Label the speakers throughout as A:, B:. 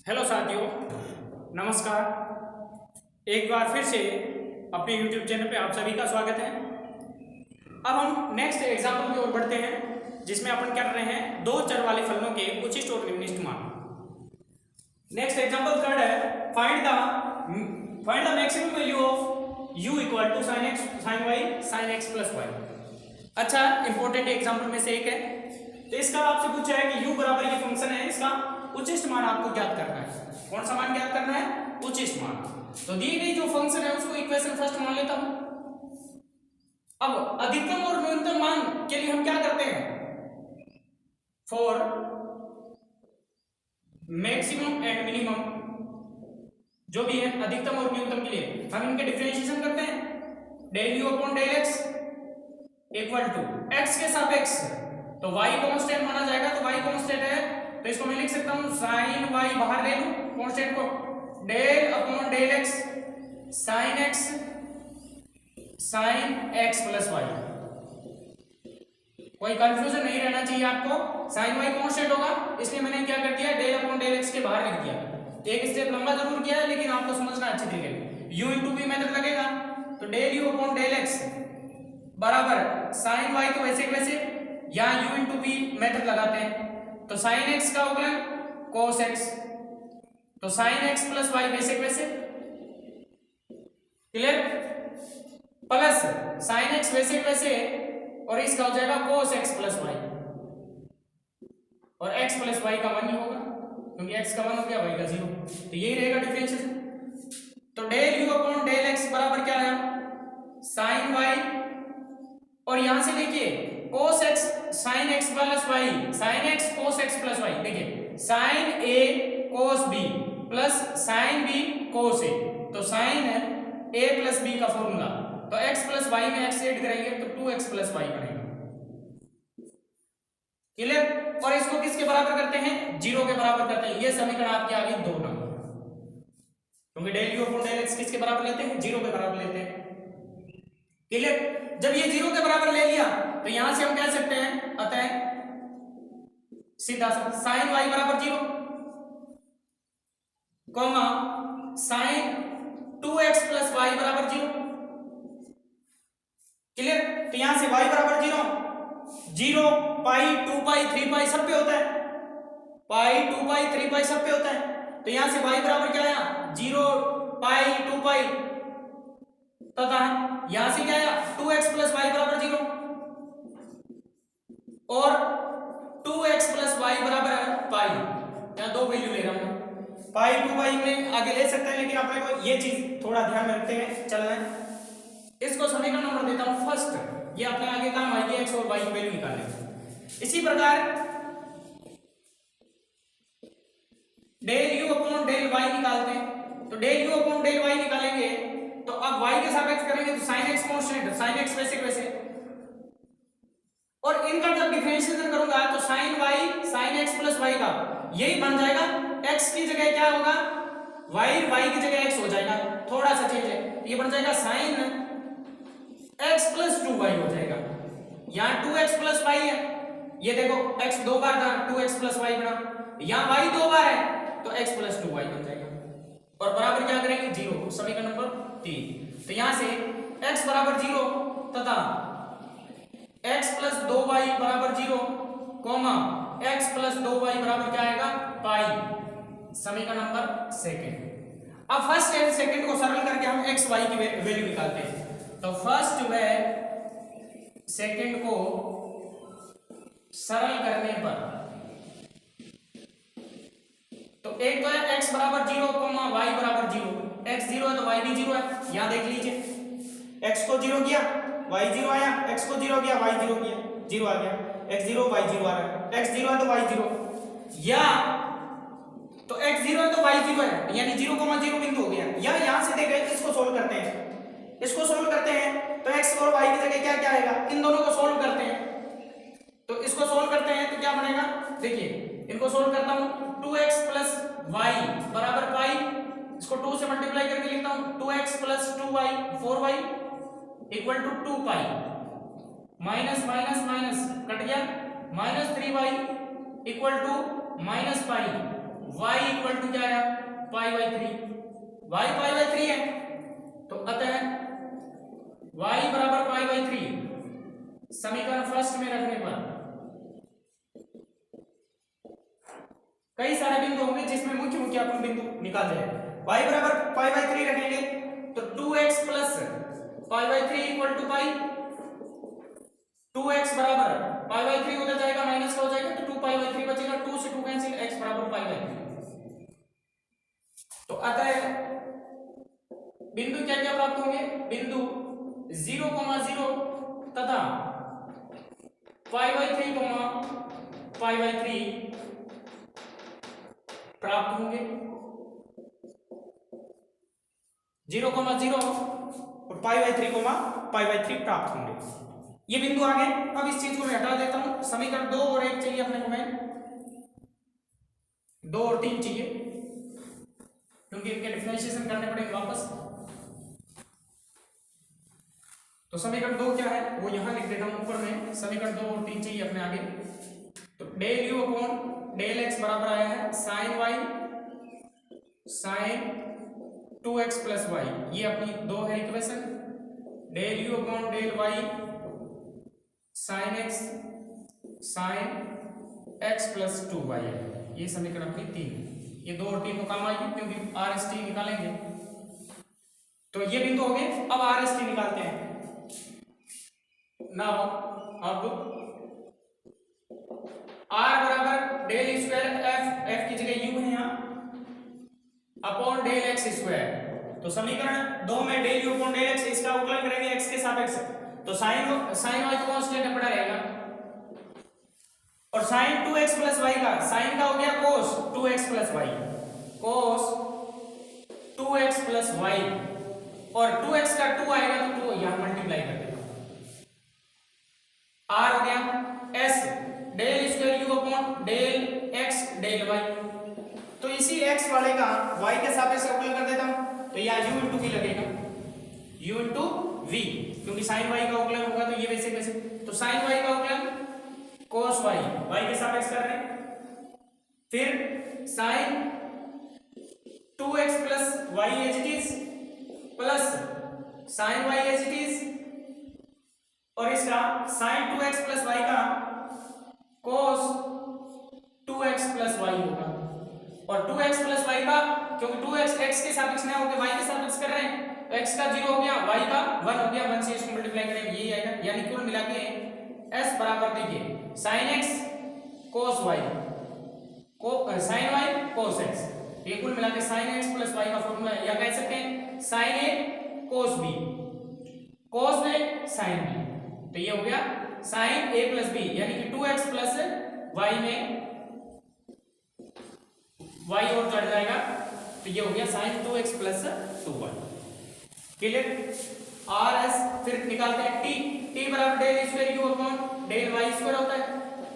A: Hello साथियों, नमस्कार। एक बार फिर से अपने YouTube चैनल पे आप सभी का स्वागत है। अब हम नेक्स्ट एग्जाम्पल की ओर बढ़ते हैं, जिसमें अपन क्या कर रहे हैं, दो चर वाले फलनों के उचिष्ट और निम्निष्ट मान। नेक्स्ट एग्जाम्पल थर्ड है, find the maximum value of u equal to sine x sine y sine x plus y. अच्छा, इंपॉर्टेंट एग्जाम्पल में से एक है। तो इसका आपसे पूछा है कि u बराबर ये फंक्शन है, इसका उचिष्ट मान आपको ज्ञात करना है। कौन सा मान ज्ञात करना है? उचिष्ट मान। तो दी गई जो फंक्शन है उसको इक्वेशन फर्स्ट मान लेता हूं। अब अधिकतम और न्यूनतम मान के लिए हम क्या करते हैं? फॉर मैक्सिमम एंड मिनिमम, जो भी है अधिकतम और न्यूनतम के लिए हम इनके डिफरेंशिएशन करते हैं। Del u upon del x equal to x के सापेक्ष, तो y कांस्टेंट माना जाएगा। तो y कांस्टेंट है तो इसको मैं लिख सकता हूं साइन y बाहर ले लूं कांस्टेंट को, del upon del x sine x plus y. कोई कंफ्यूजन नहीं रहना चाहिए आपको, साइन y कांस्टेंट होगा, इसलिए मैंने क्या कर दिया, डेल अपॉन डेल एक्स के बाहर लिख दिया। एक स्टेप लंबा जरूर किया है, लेकिन आपको समझना अच्छे तरीके से। u इंटू वी मेथड लगेगा, तो del u upon del x बराबर साइन y तो वैसे वैसे, यहां u इंटू वी मेथड लगाते हैं, तो साइन एक्स का अवकलन cos x, तो साइन एक्स प्लस वाई वैसे वैसे, क्लियर, प्लस साइन एक्स वैसे वैसे, और इसका हो जाएगा cos x प्लस वाई, और x प्लस वाई का 1 ही होगा, क्योंकि x का 1 हो गया, y का 0, तो यही रहेगा डिफरेंशिएशन। तो del u upon del x बराबर क्या आया, साइन y, और यहां से देखिए cos x sin x plus y, sin x cos x plus y, देखिए sin a cos b plus sin b cos a, तो sin a प्लस b का फॉर्मूला, तो x प्लस y में x add करेंगे तो 2x plus y बनेगा, clear. और इसको किसके बराबर करते हैं? 0 के बराबर करते हैं। ये समीकरण आपके आगे 2 नंबर, क्योंकि del u upon del x किसके बराबर लेते हैं? 0 के बराबर लेते हैं, क्लियर। जब ये 0 के बराबर ले लिया तो यहां से हम कह सकते हैं, अतः सीधा सा साइन y बराबर 0 comma sign 2x plus y बराबर 0, क्लियर। तो यहां से y बराबर 0 पाई 2 पाई 3 पाई सब पे होता है, पाई 2 पाई 3 पाई सब पे होता है, तो यहां से y बराबर क्या आया, 0 पाई 2 पाई, तथा यहां से क्या आया 2x प्लस y बराबर 0, और 2x प्लस y बराबर पाई, यहां दो वैल्यू ले रहा हूं, पाई 2 पाई में आगे ले सकते हैं, लेकिन अपने को ये चीज थोड़ा ध्यान में रखते हैं चलना है। इसको समीकरण नंबर देता हूं फर्स्ट, ये अपने आगे काम आएगी, x और y की वैल्यू निकालने। इसी प्रकार del u upon del y निकालते हैं, तो del u upon del y निकालेंगे तो अब y के सापेक्ष करेंगे तो sin x constant, sin x वैसे वैसे, और इनका जब डिफरेंशिएशन करूंगा तो sin y sin x plus y का यही बन जाएगा, x की जगह क्या होगा, y की जगह x हो जाएगा, थोड़ा सा चेंज है, ये बन जाएगा sin x प्लस 2y हो जाएगा। यहां 2x प्लस y है, ये देखो x दो बार था, 2x प्लस y बना, यहां y दो बार है तो x प्लस 2y बन जाएगा, और बराबर क्या करेंगे 0, समीकरण नंबर 3। तो यहां से x बराबर 0 तथा x प्लस 2y बराबर 0 कॉमा x प्लस 2y बराबर क्या आएगा, पाई, समीकरण नंबर सेकंड। अब फर्स्ट एंड सेकंड को सरल करके हम x y की वैल्यू निकालते हैं। तो फर्स्ट व सेकंड को सरल करने पर, तो एक तो है x बराबर 0 कॉमा y बराबर 0, x 0 है तो y भी 0 है, यहां देख लीजिए, x को 0 किया y 0 आया, x को 0 किया y 0 किया, 0 आ गया, x 0 y 0 आ रहा है, x 0 है तो y 0, या तो x 0 है तो y 0 है, यानी 0, 0 बिंदु हो गया, या यहां से देखें, इसको सोल्व करते हैं, इसको सोल्व करते हैं तो x और y की जगह क्या क्या आएगा, इन दोनों को सोल्व करते हैं, तो इसको सोल्व करते हैं तो क्या बनेगा, देखिए इनको सोल्व करता हूं, 2x प्लस y बराबर पाई, इसको 2 से मल्टीप्लाई करके लिखता हूं, 2x plus 2y 4y equal to 2 pi, minus minus minus cut गया, minus 3y equal to minus pi, y equal to क्या आया, pi by 3, y pi by 3 है, तो अतः y बराबर पाई बाई 3 समीकरण फर्स्ट में रखने पर कई सारे बिंदु होंगे जिसमें मुख्य मुख्य अपन बिंदु निकाल रहे हैं। y बराबर पाई बाई 3 रखेंगे तो 2x plus pi by 3 equal to pi, 2x बराबर पाई बाई 3 उधर जाएगा माइनस का हो जाएगा तो 2 पाई बाई 3 बचेगा, 2 से 2 कैंसिल, x बराबर पाई बाई 3। तो अतः बिंदु क्या क्या प्राप्त होंगे, बिंदु 0,0 तथा पाई बाई 3, पाई बाई 3 प्राप्त होंगे, 0,0 और पाई बाई 3, पाई बाई 3 प्राप्त होंगे। ये बिंदु आ गए। अब इस चीज को मैं हटा देता हूं, समीकरण 2 और 1 चाहिए अपने को, में 2 और 3 चाहिए क्योंकि इनके डिफरेंशिएशन करने पड़ेंगे वापस। तो समीकरण 2 क्या है वो यहां लिख देता हूं ऊपर में, समीकरण 2 और 3 चाहिए अपने आगे। तो del u upon del x बराबर आया है sine y sine 2x plus y, ये अपनी 2 है equation. Del u upon del y sine x sine x plus 2y है, ये समीकरण अपनी 3। ये 2 और 3 तो काम आएगी क्योंकि आर एस टी निकालेंगे। तो ये बिंदु हो गए। अब आर एस टी निकालते हैं ना। अब r बराबर डेल स्क्वायर f की जगह u है यहाँ अपॉन डेल एक्स स्क्वायर। तो समीकरण 2 में del u upon del x, इसका अवकलन करेंगे x के सापेक्ष, तो साइन y तो कांस्टेंट पड़ा रहेगा और साइन 2x प्लस y का साइन का हो गया cos 2x plus y, cos 2x plus y और 2x का 2 आएगा तो 2 यहां मल्टीप्लाई कर देगा, r हो गया s del square u upon del x del y। तो इसी x वाले का y के सापेक्ष अवकलन कर देता हूं तो यहां u इंटू v लगेगा, u इंटू v, क्योंकि साइन y का अवकलन होगा तो ये वैसे कैसे, तो साइन y का अवकलन cos y, y के सापेक्ष कर रहे हैं, फिर sine 2x plus y as it is plus sine y as it is और इसका साइन 2x प्लस y का cos 2x प्लस y होगा और 2x प्लस y का, क्योंकि 2x x के सापेक्ष नहीं होगा y के सापेक्ष कर रहे हैं तो x का 0 हो गया, y का 1 हो गया, 1 से इसको मल्टीप्लाई करेंगे यही आएगा, यानी कुल मिला के s बराबर देखिए sin x cos y sin y cos x, ये कुल मिला के sin x प्लस y का फॉर्मूला है, या कह सकते हैं sin a cos b cos a sin b, तो ये हो गया sin a प्लस b, यानी कि 2x प्लस y में y और चढ़ जाएगा तो ये हो गया sin 2x plus 2y। Clear. R s फिर निकालते हैं t बराबर del square u upon del y square होता है,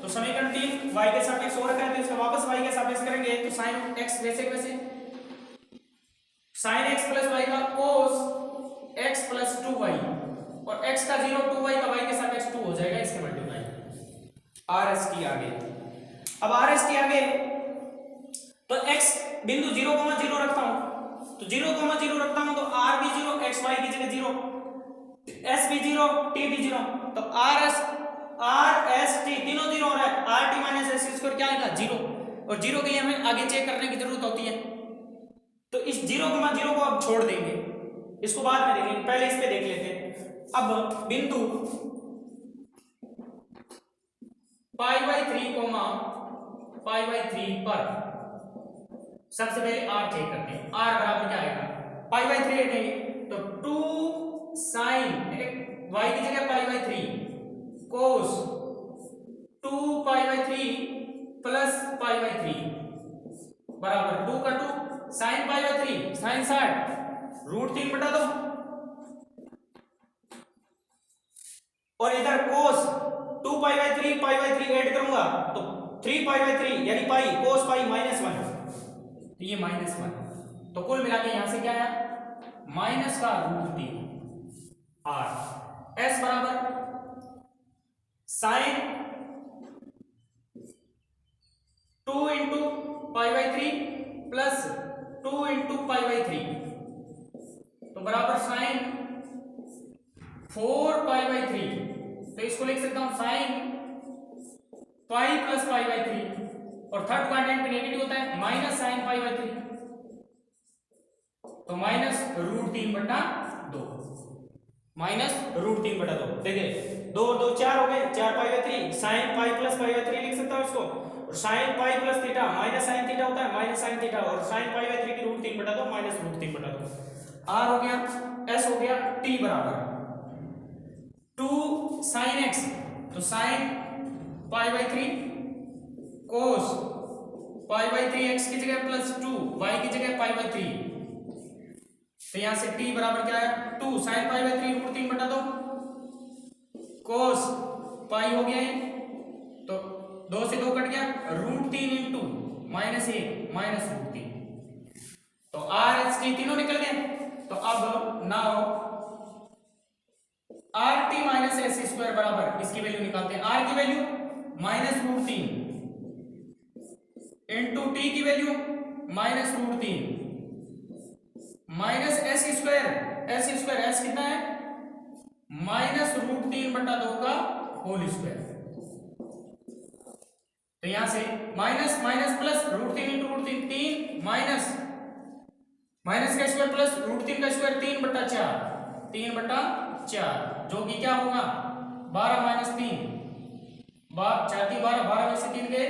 A: तो समीकरण 3 y के सापेक्ष हो रखा है तो इसका वापस y के सापेक्ष करेंगे तो sin x वैसे वैसे sin x प्लस y का cos x प्लस 2y और x का 0 2y का y के सापेक्ष 2 हो जाएगा, इसके मल्टीप्लाई आर एस टी आगे। अब आर एस टी आगे तो x बिंदु 0,0 रखता हूं तो 0,0 रखता हूं तो r भी 0 x y की जगह 0 s भी 0 t भी 0, तो r s t तीनों 0 हो रहा है, r t minus s square क्या आएगा 0, और 0 के लिए हमें आगे चेक करने की जरूरत होती है, तो इस 0,0 को अब छोड़ देंगे, इसको बाद में देखेंगे, पहले इस पे देख लेते हैं। अब बिंदु पाई बाई 3 पर सबसे पहले r चेक करते हैं, r बराबर क्या आएगा, पाई बाई 3 रखेंगे तो 2 साइन y की जगह pi by 3 cos 2 pi by 3 plus pi by 3 बराबर 2 का 2 sine pi by 3 sine 60 root 3 बटा 2 और इधर cos 2 पाई बाई 3 ऐड करूंगा तो 3 पाई बाई 3 यानी पाई cos पाई माइनस 1, तो ये माइनस 1, तो कुल मिला के यहां से क्या आया माइनस का रूट 3 r s बराबर sine 2 into pi by 3 plus 2 into pi by 3 तो बराबर साइन 4 पाई बाई 3। तो इसको लिख सकता हूं sine pi plus pi by 3 और थर्ड क्वाड्रेंट में नेगेटिव होता है माइनस साइन पाई बाई 3 तो माइनस रूट 3 बटा 2 माइनस रूट 3 बटा 2। देखिए 2 और 2 4 हो गए 4 पाई by 3 sine pi plus pi by 3 लिख सकता हूं इसको और sine pi plus theta minus sine theta होता है माइनस साइन थीटा और साइन पाई बाई 3 की रूट 3 बटा 2 माइनस रूट 3 बटा 2 आर हो गया एस हो गया टी बराबर 2 साइन एक्स तो sign pi by 3 cos pi by 3 x की जगह प्लस 2 वाई की जगह पाई बाई 3 तो यहां से t बराबर क्या है 2 साइन पाई बाई 3 रूट 3 बटा 2 कोस पाई हो गया ये तो 2 से 2 कट गया root 3 into minus 1 minus root 3 तो आर एच टी तीनों निकल गए। तो अब now R T minus S square बराबर इसकी वैल्यू निकालते हैं आर की value minus root 3 into T की value minus root 3 minus S square S कितना है माइनस रूट 3 बटा 2 का होल स्क्वायर। तो यहां से minus minus plus root 3 into root 3 3 minus minus का स्क्वायर प्लस रूट 3 का स्क्वायर 3 बटा 4 जो कि क्या होगा 12 माइनस 3 4 3 12 में से 3 गए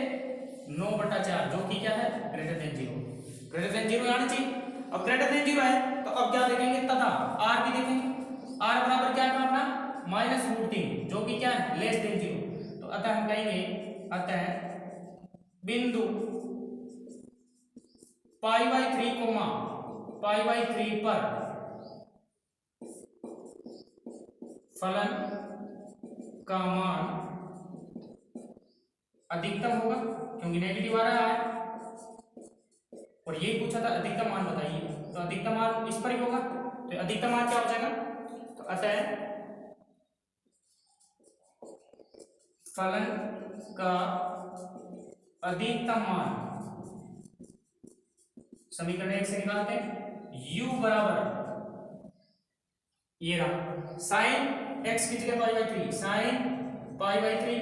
A: 9 बटा 4 जो कि क्या है ग्रेटर देन 0 आना चाहिए। अब ग्रेटर देन 0 है तो अब क्या देखेंगे तथा आर भी देखेंगे आर बराबर क्या था अपना माइनस रूट 3 जो कि क्या है लेस देन 0 तो अतः हम कहेंगे अतः बिंदु pi by 3 comma pi by 3 पर फलन का मान अधिकतम होगा क्योंकि नेगेटिव आ रहा है और ये पूछा था अधिकतम मान बताइए तो अधिकतम मान इस पर ही होगा तो अधिकतम मान क्या हो जाएगा तो अतः फलन का अधिकतम मान समीकरण 1 से निकालते हैं u बराबर ये रहा साइन x की जगह pi by 3 sign pi by 3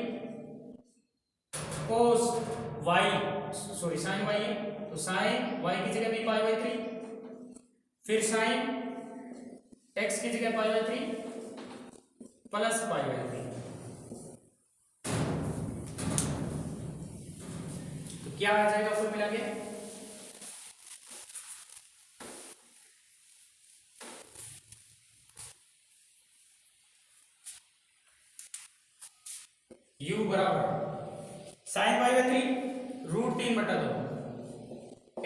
A: cos y sorry sine y है तो साइन y की जगह भी पाई बाई 3 फिर साइन x की जगह pi by 3 plus pi by 3 तो क्या आ जाएगा कुल मिला के u बराबर साइन पाई बाई 3 रूट 3 बटा 2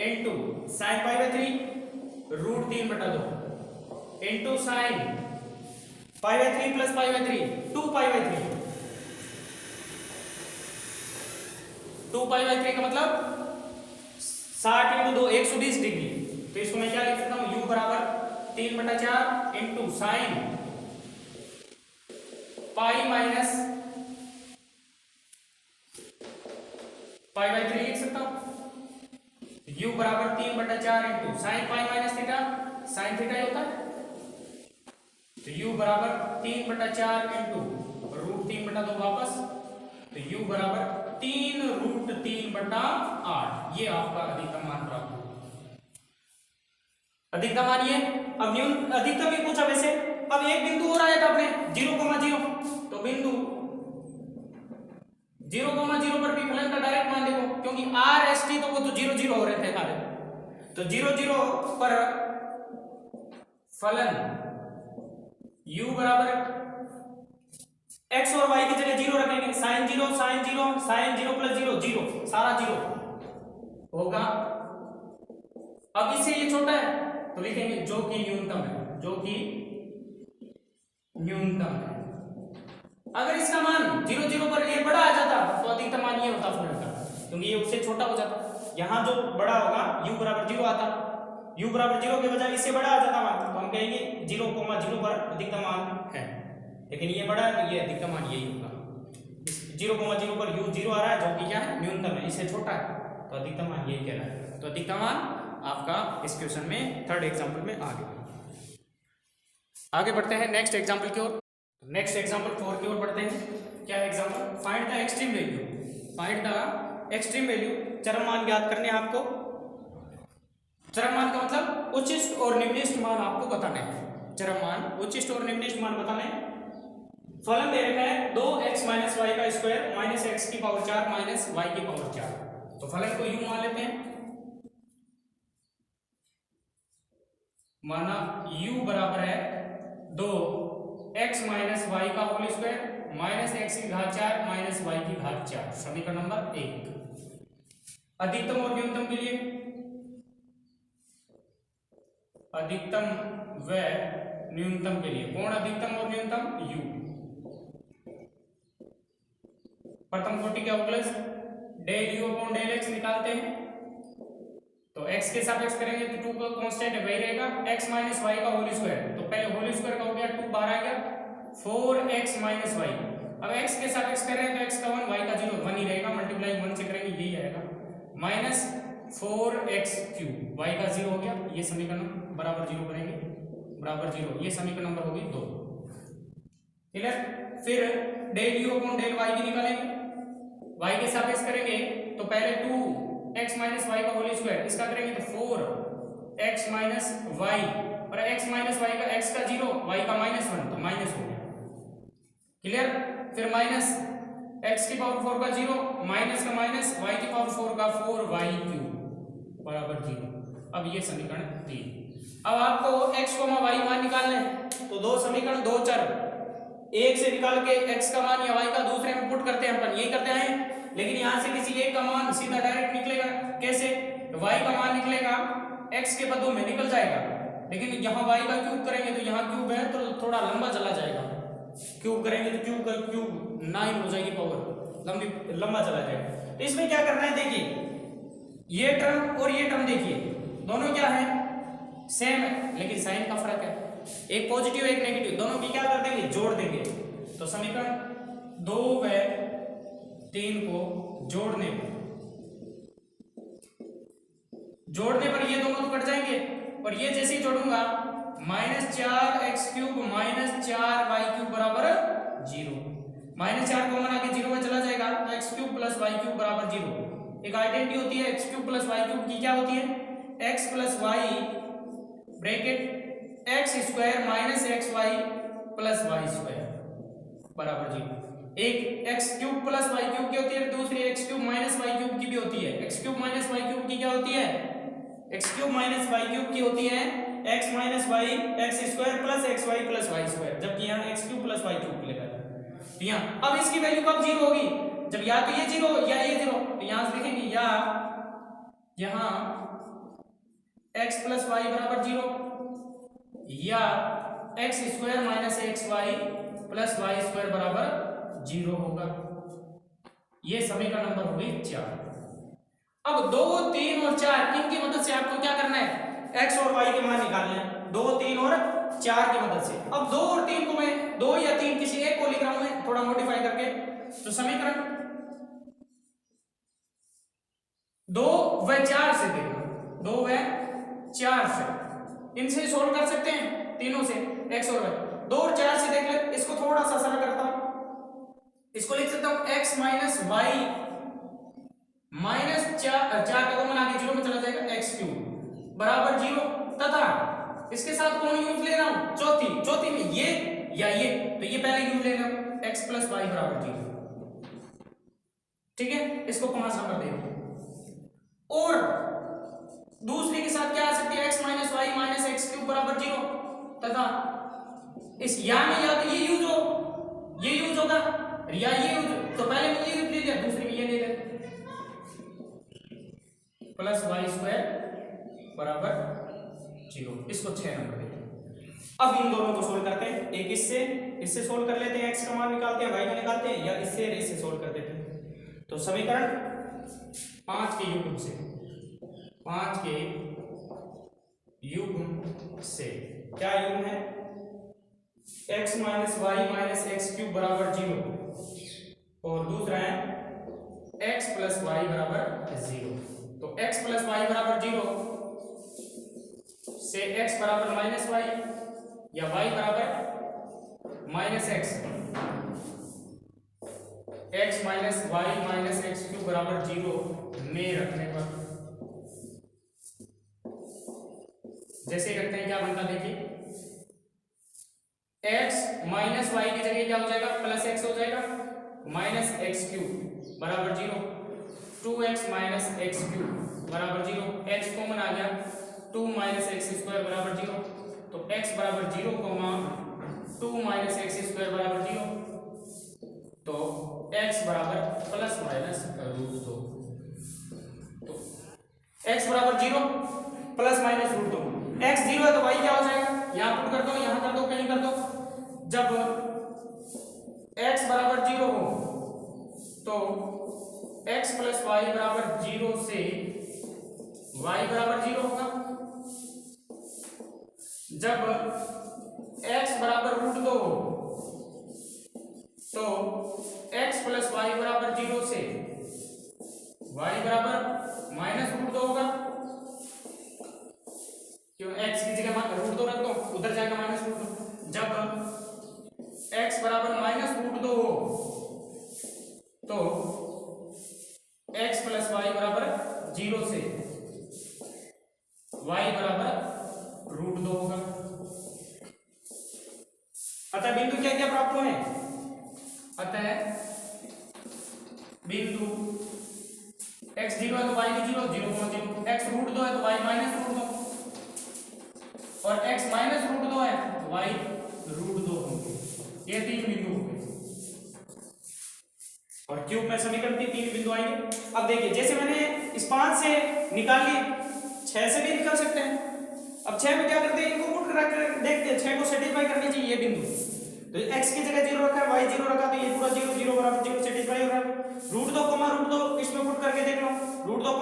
A: into sine pi by 3 root 3 बटा 2 into sine pi by 3 plus pi by 3 2 pi by 3 2 pi by 3 का मतलब 60 इंटू 2 120 डिग्री तो इसको मैं क्या लिख सकता हूं u बराबर 3 बटा 4 into sine pi minus pi by 3 लिख सकता हूं u बराबर 3 बटा 4 into sine pi minus theta sine theta ही होता है तो u बराबर 3 बटा 4 इंटू रूट 3 बटा 2 वापस तो u बराबर 3 रूट 3 बटा 8 ये आपका अधिकतम मान प्राप्त हुआ। अधिकतम मान ये अब न्यून अधिकतम ही पूछा वैसे अब एक बिंदु और आया था अपने 0,0 तो बिंदु 0,0 पर भी फलन का डायरेक्ट मान देखो क्योंकि आर एस टी तो वो तो 0 0 हो रहे थे सारे तो 0 0 पर फलन u बराबर x और y की जगह 0 रखेंगे साइन 0 साइन 0 साइन 0 प्लस 0 0 सारा 0 होगा। अब इससे ये छोटा है तो लिखेंगे जो कि न्यूनतम है जो कि न्यूनतम है। अगर इसका मान 0 0 पर ये बड़ा आ जाता तो अधिकतम मान ये होता फलन का क्योंकि ये उससे छोटा हो जाता यहाँ जो बड़ा होगा u बराबर 0 आता u बराबर 0 के बजाय इससे बड़ा आ जाता मान तो हम कहेंगे 0,0 पर अधिकतम मान है लेकिन ये बड़ा है तो ये अधिकतम मान यही होगा 0,0 पर u 0 आ रहा है जो कि क्या है न्यूनतम है इससे छोटा है तो अधिकतम मान यही कहलाएगा। तो अधिकतम मान आपका इस क्वेश्चन में थर्ड एग्जाम्पल में आ गया। आगे बढ़ते हैं नेक्स्ट एग्जाम्पल की ओर। नेक्स्ट एग्जाम्पल 4 की ओर बढ़ते हैं। क्या example? Find the extreme value. Find the extreme value, चरम मान ज्ञात करने हैं आपको। चरम मान का मतलब उच्चिष्ट और निम्निष्ट मान आपको बताने हैं। चरम मान, उच्चिष्ट और निम्निष्ट मान बताने हैं। फलन दे रखा है 2x माइनस वाई का स्क्वायर माइनस एक्स की पावर 4 माइनस वाई की पावर 4। तो फलन को यूं मान लेते हैं, माना u बराबर है 2x माइनस वाई का होल स्क्वायर माइनस एक्स की घात 4 माइनस वाई की घात 4। समीकरण नंबर 1। अधिकतम और न्यूनतम के लिए, अधिकतम व न्यूनतम के लिए, कौन अधिकतम और न्यूनतम? u। प्रथम कोटि के अवकलज del u upon del x निकालते हैं। तो x के सापेक्ष करेंगे तो 2 का कांस्टेंट वही रहेगा, x माइनस वाई का होल स्क्वायर। तो पहले होल स्क्वायर का हो गया 2 बाहर आ गया 4x माइनस वाई। अब x के सापेक्ष कर रहे हैं तो x का 1 y का 0 1 ही रहेगा, मल्टीप्लाई 1 से करेंगे यही आएगा माइनस 4x क्यूब y का 0 हो गया। ये समीकरण बराबर 0 करेंगे, बराबर 0। ये समीकरण नंबर होगी 2। क्लियर? फिर del u upon del y की निकालेंगे, y के सापेक्ष करेंगे तो पहले 2x माइनस वाई का होल स्क्वायर, इसका करेंगे तो 4x माइनस वाई, और x माइनस वाई का x का 0 y का -1 तो माइनस हो गया। क्लियर? फिर माइनस x की पावर 4 का 0 माइनस का माइनस y की पावर 4 का 4y क्यूब बराबर 0। अब ये समीकरण 3। अब आपको x, y मान निकालना है। तो दो समीकरण, दो चर, एक से निकाल के x का मान या y का दूसरे में पुट करते हैं अपन, यही करते हैं। लेकिन यहां से किसी एक का मान सीधा डायरेक्ट निकलेगा। कैसे? y का मान निकलेगा x के पदों में निकल जाएगा, लेकिन यहाँ y का क्यूब करेंगे तो यहाँ क्यूब है तो थोड़ा लंबा चला जाएगा। क्यूब करेंगे तो क्यूब का क्यूब 9 हो जाएगी पावर, लंबा चला जाएगा। तो इसमें क्या करना है, देखिए ये टर्म और ये टर्म देखिए दोनों क्या है, सेम है, लेकिन साइन का फर्क है, एक पॉजिटिव एक नेगेटिव। दोनों की क्या कर देंगे, जोड़ देंगे। तो समीकरण 2 व 3 को जोड़ने पर ये दोनों तो कट जाएंगे, और ये जैसे ही जोड़ूंगा -4x cube minus 4y cube बराबर 0। -4 कॉमन आके 0 में चला जाएगा तो x cube plus y cube बराबर 0। एक आइडेंटिटी होती है x cube plus y cube की, क्या होती है? x plus y bracket x square minus xy plus y square बराबर 0। एक x cube plus y cube की होती है, दूसरी x cube minus y cube की भी होती है। x cube minus y cube की क्या होती है? x cube minus y cube की होती है x minus y x square plus xy plus y square, जबकि यहाँ x cube plus y cube लिखा है। यहाँ अब इसकी वैल्यू कब 0 होगी? जब या तो ये 0 या ये 0। तो यहाँ से देखेंगे या यहाँ x प्लस वाई बराबर 0 या x square minus xy plus y square बराबर 0 होगा। ये समीकरण नंबर हो गई 4। अब 2, 3 और 4 इनकी मदद से आपको क्या करना है, x और y के मान निकालने हैं, 2, 3 और 4 की मदद से। अब 2 और 3 को मैं 2 या 3 किसी एक को लिख रहा हूं मैं थोड़ा मॉडिफाई करके। तो समीकरण 2 व 4 से देखना, 2 व 4 से इनसे सोल्व कर सकते हैं, तीनों से x और y। 2 और 4 से देख ले, इसको थोड़ा सा सरल करता हूं, इसको लिख सकता हूं x माइनस वाई माइनस 4 का कॉमन आगे 0 में चला जाएगा x क्यूब बराबर 0, तथा इसके साथ कौन यूज ले रहा हूं, चौथी में ये या ये, तो ये पहले यूज ले रहा हूं x प्लस वाई बराबर 0। ठीक है, इसको कॉमन नंबर देंगे। और दूसरे के साथ क्या आ सकती है, x minus y minus x cube बराबर 0, तथा इस या में या तो ये यूज होगा या ये यूज, तो पहले में ये यूज ले लिया, दूसरे में ये ले लिया, प्लस वाई स्क्वायर बराबर 0। इसको 6 नंबर देते। अब इन दोनों को सोल्व करते हैं, एक इससे सोल्व कर लेते हैं, x का मान निकालते हैं, y का निकालते हैं, या इससे सोल्व कर देते हैं। तो समीकरण 5 के युग्म से, 5 के युग्म से क्या युग्म है, x minus y minus x cube बराबर 0 और दूसरा है x प्लस वाई बराबर 0। प्लस वाई बराबर 0 से x बराबर माइनस वाई या y बराबर minus x, x minus y minus x cube बराबर 0 में रखने पर जैसे रखते हैं क्या बनता देखिए, x माइनस वाई की जगह क्या हो जाएगा प्लस एक्स हो जाएगा, माइनस एक्स क्यूब बराबर 0, 2x माइनस एक्स क्यूब बराबर 0, x कॉमन आ गया, 2 माइनस एक्स स्क्वायर बराबर 0, तो x बराबर 0 2 माइनस एक्स स्क्वायर बराबर 0, तो x बराबर प्लस माइनस रूट 2, तो x बराबर 0 प्लस माइनस रूट 2, x 0 है तो y क्या हो जाएगा, यहां पुट कर दो, यहां कर दो, कहीं कर दो, जब x बराबर 0 हो तो x प्लस वाई बराबर 0 से y बराबर 0 होगा, जब x बराबर रूट 2 हो तो x प्लस वाई बराबर 0 से y बराबर माइनस रूट 2 होगा, क्यों x की जगह रूट 2 रख दो, उधर जाएगा माइनस रूट 2, जब x बराबर माइनस रूट 2 हो तो x प्लस वाई बराबर 0 से y बराबर रूट 2 होगा। अतः बिंदु क्या क्या प्राप्त हुए, अतः बिंदु x 0 है तो y भी 0, 0, 0, x रूट 2 है तो y माइनस रूट 2, और x माइनस रूट 2 है तो y रूट 2 होंगे, ये 3 बिंदु होंगे, और क्यूब में समीकरण के 3 बिंदु आएंगे। अब देखिए जैसे मैंने इस 5 से निकाल लिए, 6 से भी निकाल सकते हैं, अब 6 में क्या करते हैं, इनको पुट करा कर देखते हैं 6 को सेटिस्फाई करनी चाहिए ये बिंदु, तो x की जगह 0 रखा है, y 0 रखा, तो ये पूरा 0, 0 बराबर 0 सेटिस्फाई हो रहा है, रूट 2 रूट 2 इसमें पुट करके देख लो, रूट 2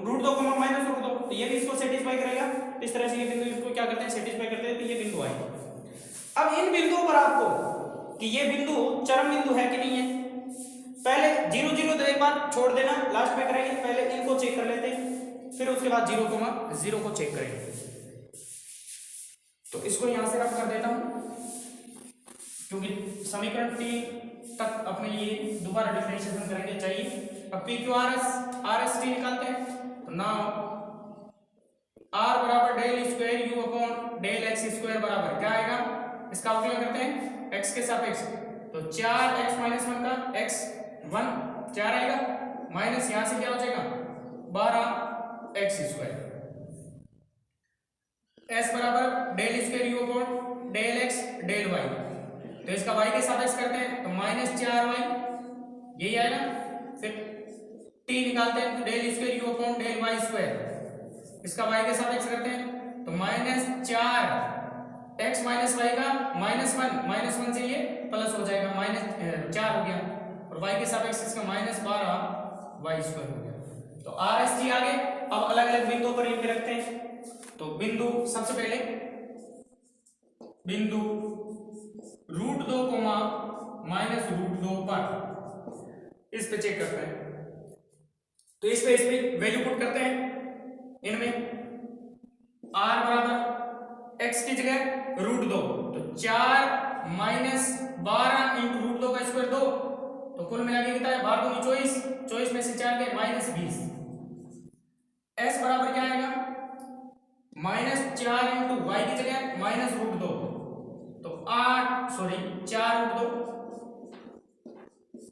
A: रूट 2 माइनस रूट 2, तो ये भी इसको सेटिस्फाई करेगा, इस तरह से ये बिंदु इसको क्या करते हैं सेटिस्फाई करते हैं, तो ये बिंदु आएगा। अब इन बिंदुओं पर आपको कि ये बिंदु चरम बिंदु है कि नहीं है, पहले 0, 0 तो एक बार छोड़ देना, लास्ट में करेंगे, पहले इनको चेक कर लेते हैं, फिर उसके बाद 0, 0 को चेक करेंगे, तो इसको यहां से रफ कर देता हूं क्योंकि समीकरण 3 तक अपने ये दोबारा डिफरेंशिएशन करेंगे चाहिए। अब p q r s t निकालते हैं, तो नाउ आर बराबर del square u upon del x square बराबर क्या आएगा, इसका अवकलन करते हैं x के सापेक्ष, तो 4x माइनस 1 का x 1 4 आएगा, माइनस यहां से क्या हो जाएगा 12x स्क्वायर, s बराबर del square u upon del x del y, तो इसका y के सापेक्ष करते हैं तो -4y यही आएगा, फिर t निकालते हैं तो del square u upon del y square, इसका y के सापेक्ष करते हैं तो -4 x माइनस वाई का -1 से ये प्लस हो जाएगा, -4 हो गया, और y के सापेक्ष इसका -12y स्क्वायर हो गया, तो आर एस टी आ गए। अब अलग अलग बिंदुओं पर इनके रखते हैं, तो बिंदु सबसे पहले बिंदु रूट 2 माइनस रूट 2 पर इस पे चेक करते हैं, तो इस पे वैल्यू पुट करते हैं, इनमें r बराबर x की जगह रूट 2, तो 4 माइनस 12 इंटू रूट 2 का स्क्वायर 2, तो कुल मिला के कितना है 12 दूनी 24 में से 4 गए -20, s बराबर क्या आएगा -4 इंटू वाई की जगह माइनस रूट 2, तो 4 रूट 2,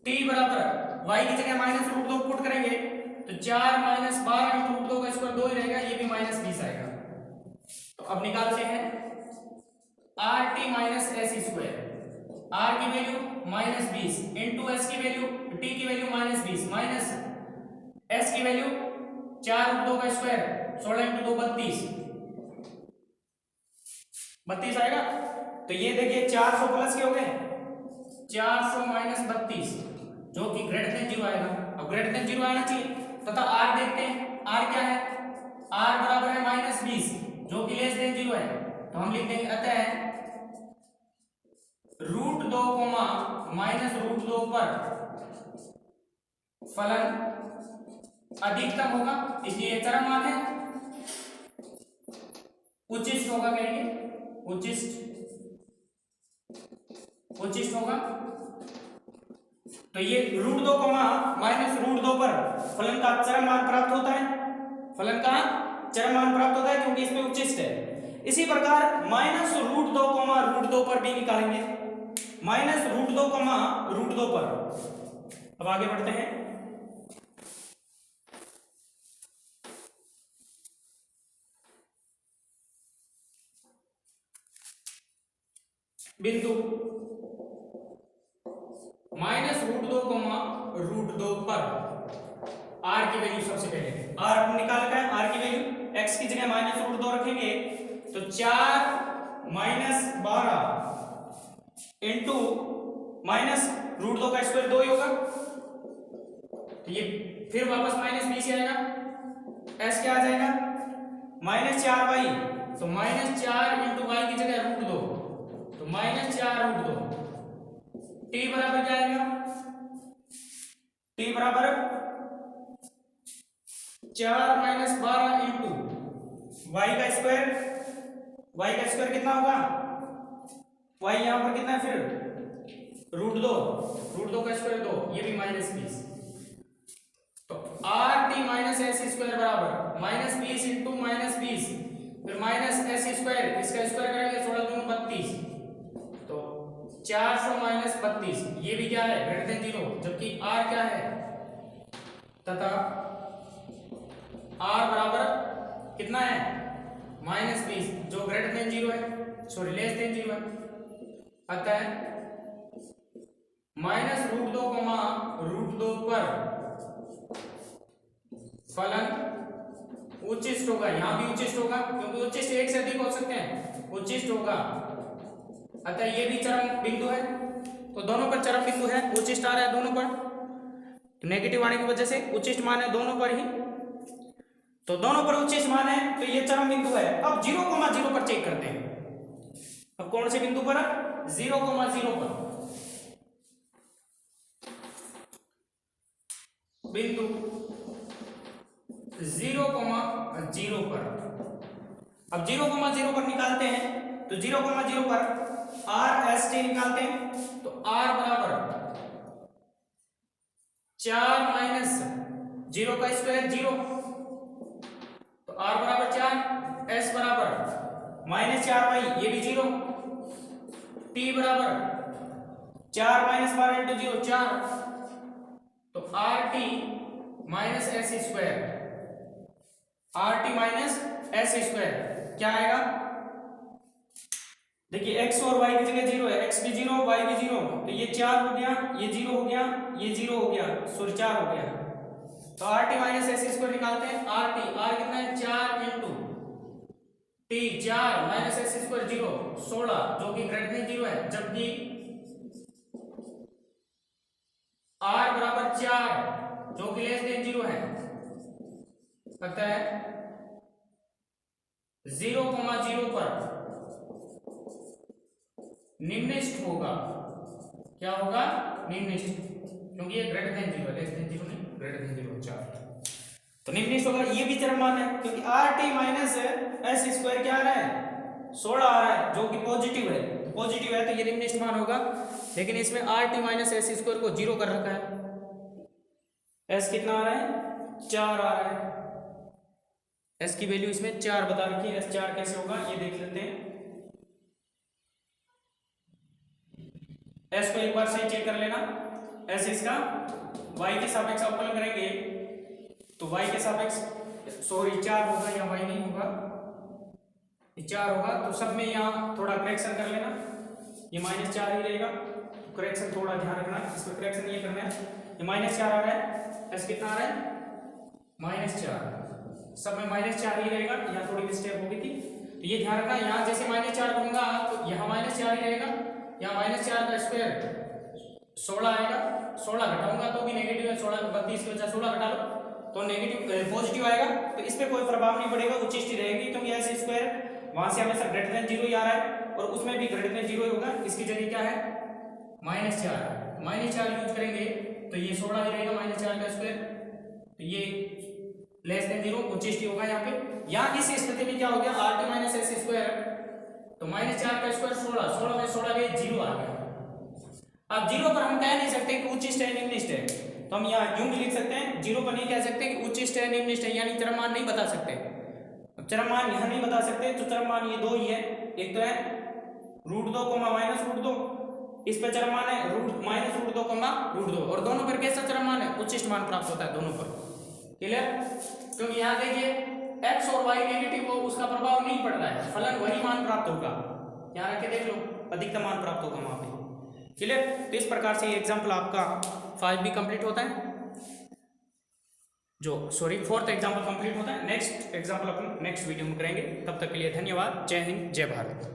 A: t बराबर y की जगह माइनस रूट 2 पुट करेंगे तो 4 माइनस 12 इंटू रूट 2 का स्क्वायर 2 ही रहेगा, ये भी -20 आएगा, तो अब निकालते हैं rt minus S square, r की वैल्यू -20 इंटू एस की वैल्यू t की वैल्यू -20 माइनस s की वैल्यू 4 रूट 2 का स्क्वायर 16 इंटू 2 32 आएगा, तो ये देखिए 400 प्लस के हो गए 400 माइनस 32 जो कि ग्रेटर देन 0 आएगा। अब ग्रेटर देन 0 आना चाहिए तथा r देखते हैं, r क्या है, r बराबर है -20 जो कि लेस देन 0 है, तो हम लिख देंगे अतः रूट 2 माइनस रूट 2 पर फलन अधिकतम होगा, इसलिए ये चरम मान है। उच्चिष्ट होगा, कहेंगे उच्चिष्ट, उच्चिष्ट होगा। तो ये √2, -√2 पर फलन का चरम मान प्राप्त होता है, फलन का चरम मान प्राप्त होता है क्योंकि इसमें उच्चिष्ट है। इसी प्रकार -√2, पर भी निकालेंगे, -√2, पर। अब आगे बढ़ते हैं। बिंदु -√2, पर r की वैल्यू सबसे पहले r निकाल रखा है। r की वैल्यू x की जगह -√2 रखेंगे तो 4 -12 इंटू -√2 का स्क्वायर 2 ही होगा। तो ये फिर वापस -20 आएगा, s क्या आ जाएगा -4y, तो -4 इंटू y की जगह √2, तो -4√2। t बराबर क्या आएगा, t बराबर 4 -12 इंटू y का स्क्वायर, y का स्क्वायर कितना होगा, y यहां पर कितना है फिर √2 का स्क्वायर 2, ये भी -20। तो rt - s स्क्वायर बराबर -20 इंटू -20 फिर -s स्क्वायर, इसका स्क्वायर करेंगे 16 दूनी 32, तो 400 - 32, ये भी क्या है ग्रेटर देन 0, जबकि r क्या है, तथा r बराबर कितना है -20, जो ग्रेटर देन 0 है, सॉरी लेस देन 0 है। अतः -√2, पर फलन उच्चिष्ट होगा, यहां भी उच्चिष्ट होगा क्योंकि उच्चिष्ट एक से अधिक हो सकते हैं, उच्चिष्ट होगा। अतः ये भी चरम बिंदु है, तो दोनों पर चरम बिंदु है, उच्चिष्ट आ रहा है दोनों पर, तो नेगेटिव आने की वजह से उच्चिष्ट मान है दोनों पर ही, तो दोनों पर उच्चिष्ट मान है, तो ये चरम बिंदु है। अब 0,0 पर चेक करते हैं। अब कौन से बिंदु पर, 0,0 पर, बिंदु 0,0 पर। अब 0,0 पर निकालते हैं, तो 0,0 पर r(st) निकालते हैं, तो r बराबर 4 - 0 का स्क्वायर 0, तो r बराबर 4, s बराबर -4y, ये भी 0, t बराबर 4 - 12 इंटू 0 4, तो rt - s square, rt - s square क्या आएगा, देखिए x और y की जगह 0 है, x भी 0 y भी 0, तो ये 4 हो गया, ये 0 हो गया, ये 0 हो गया, सॉरी 4 हो गया। तो rt - s स्क्वायर निकालते हैं, rt r कितना है 4 इंटू t 4 - s स्क्वायर 0 16, जो कि ग्रेटर देन 0 है, जबकि r बराबर 4 जो कि लेस देन 0 है। अतः 0,0 पर निम्नलिखित होगा, क्या होगा निम्नलिखित, क्योंकि ये ग्रेटर देन 0 है, लेस देन 0 नहीं, ग्रेटर देन 0 4, तो निम्नलिखित होगा। ये भी चरम मान है क्योंकि rt - s स्क्वायर क्या आ रहा है 16 आ रहा है, जो कि पॉजिटिव है, तो ये निम्नलिखित मान होगा। लेकिन इसमें rt - s स्क्वायर को 0 कर रखा है, s कितना आ रहा है 4 आ रहा है, s की वैल्यू इसमें 4 बता रखी है, s 4 कैसे होगा ये देख लेते हैं। s को एक बार सही चेक कर लेना, s इसका y के सापेक्ष अवकलन करेंगे तो y के सापेक्ष सॉरी 4 होगा, या y नहीं होगा, ये 4 होगा, तो सब में यहाँ थोड़ा करेक्शन कर लेना, ये -4 ही रहेगा, तो करेक्शन थोड़ा ध्यान रखना, इसमें करेक्शन ये करना है। ये -4 आ रहा है, s कितना आ रहा है -4, सब में -4 ही रहेगा, यहाँ थोड़ी मिस्टेक हो गई थी, तो ये ध्यान रखना। यहाँ जैसे -4 करूंगा तो यहाँ -4 ही रहेगा, यहाँ -4 का स्क्वायर 16 आएगा, 16 घटाऊंगा तो भी नेगेटिव है, 16 32 की वजह 16 घटा लो तो नेगेटिव पॉजिटिव आएगा, तो इस पे कोई प्रभाव नहीं पड़ेगा, उच्चिष्ट ही रहेगी, क्योंकि s स्क्वायर वहां से हमेशा ग्रेटर देन 0 ही आ रहा है और उसमें भी ग्रेटर देन 0 ही होगा। इसकी जगह क्या है -4 यूज करेंगे तो ये 16 ही रहेगा, -4 का स्क्वायर, तो ये लेस देन 0 उच्चिष्ट होगा यहाँ पे। यहाँ इस स्थिति में क्या हो गया, are T minus S square, तो माइनस 4 का स्क्वायर 16, 16 में 16 गए 0 आ गया। अब 0 पर हम कह नहीं सकते कि उच्चिष्ट है निम्निष्ट है, तो हम यहाँ यूं भी लिख सकते हैं, 0 पर नहीं कह सकते कि उच्चिष्ट है निम्निष्ट है, यानी चरम मान नहीं बता सकते। चरम मान यहाँ नहीं बता सकते, तो चरम मान ये दो ही है, एक तो है √2 माइनस √2, इस पर चरम मान है माइनस √2 √2, और दोनों पर कैसा चरम मान है, उच्चिष्ट मान प्राप्त होता है दोनों पर। क्लियर? क्योंकि यहाँ देखिए x और y नेगेटिव हो, उसका प्रभाव नहीं पड़ रहा है, फलन वही मान प्राप्त होगा, यहाँ रख के देख लो, अधिकतम मान प्राप्त होगा वहां पे। क्लियर? तो इस प्रकार से ये एग्जाम्पल आपका 5 भी कंप्लीट होता है, जो सॉरी 4th एग्जाम्पल कंप्लीट होता है। नेक्स्ट एग्जाम्पल अपन नेक्स्ट वीडियो में करेंगे, तब तक के लिए धन्यवाद। जय हिंद, जय भारत।